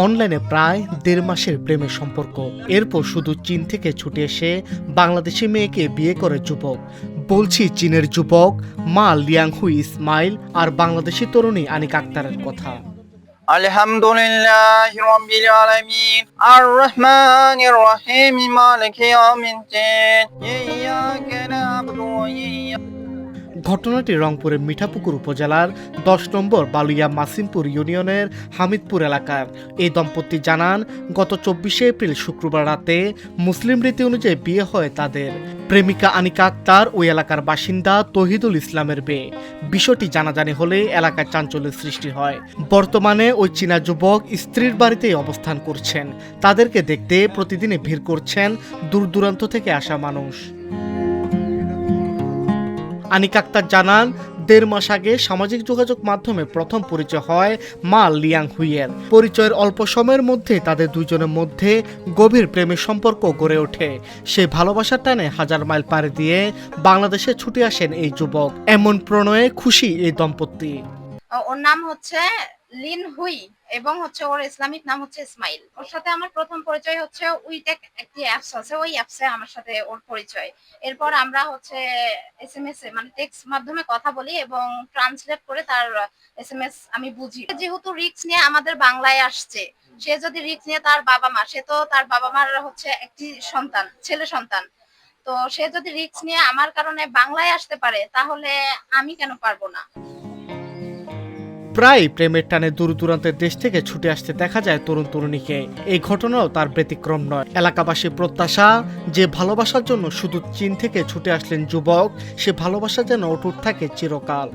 অনলাইনে প্রায় ১.৫ মাসের প্রেমের সম্পর্ক। এরপর শুধু চীন থেকে ছুটে এসে বাংলাদেশি মেয়েকে বিয়ে করে যুবক। বলছি চীনের যুবক মা লিয়াংহুই ইসমাইল আর বাংলাদেশি তরুণী আনিকা আক্তারের কথা। আলহামদুলিল্লাহি রাব্বিল আলামিন আর রহমানির রহিম মালিকি ইয়াউমিদ্দিন ইয়্যাকা না'বুদু ওয়া ইয়্যাকা। ঘটনাটি রংপুরের মিঠাপুকুর উপজেলার ১০ নম্বর বালুইয়া মাসিমপুর ইউনিয়নের হামিদপুর এলাকার। এই দম্পতি জানান, গত ২৪শে এপ্রিল শুক্রবার রাতে মুসলিম রীতি অনুযায়ী বিয়ে হয় তাদের। প্রেমিকা আনিকা আক্তার ওই এলাকার বাসিন্দা তহিদুল ইসলামের মেয়ে। বিষয়টি জানাজানি হলে এলাকায় চাঞ্চল্যের সৃষ্টি হয়। বর্তমানে ওই চীনা যুবক স্ত্রীর বাড়িতেই অবস্থান করছেন। তাদেরকে দেখতে প্রতিদিনই ভিড় করছেন দূর দূরান্ত থেকে আসা মানুষ। আনিকা আক্তার জানান, ১.৫ মাস আগে সামাজিক যোগাযোগ মাধ্যমে প্রথম পরিচয় হয় মা লিয়াংহুইয়ের। পরিচয়ের অল্প সময়ের মধ্যে তাদের দুজনের মধ্যে গভীর প্রেমের সম্পর্ক গড়ে ওঠে। সেই ভালোবাসার টানে হাজার মাইল পাড়ি দিয়ে বাংলাদেশে ছুটে আসেন এই যুবক। এমন প্রণয়ে খুশি এই দম্পতি। ওর নাম হচ্ছে লিন হুই এবং ওর ইসলামিক নাম হচ্ছে ইসমাইল। ওর সাথে আমার প্রথম পরিচয় হচ্ছে উইটেক একটি অ্যাপস আছে, ওই অ্যাপসে আমার সাথে ওর পরিচয়। এরপর আমরা এসএমএস এ মানে টেক্সট মাধ্যমে কথা বলি এবং ট্রান্সলেট করে তার এসএমএস আমি বুঝি। যেহেতু রিস্ক নিয়ে আমাদের বাংলায় আসছে, সে যদি রিস্ক নিয়ে তার বাবা মা, সে তো তার বাবা মার একটি সন্তান, ছেলে সন্তান, তো সে যদি রিস্ক নিয়ে আমার কারণে বাংলায় আসতে পারে, তাহলে আমি কেন পারবো না। প্রায় প্রেমের টানে দূর দূরান্তের দেশ থেকে ছুটে আসতে দেখা যায় তরুণ তরুণীকে। এই ঘটনাও তার ব্যতিক্রম নয়। এলাকাবাসীর প্রত্যাশা, যে ভালোবাসার জন্য শুধু চীন থেকে ছুটে আসলেন যুবক, সে ভালোবাসা যেন অটুট থাকে চিরকাল।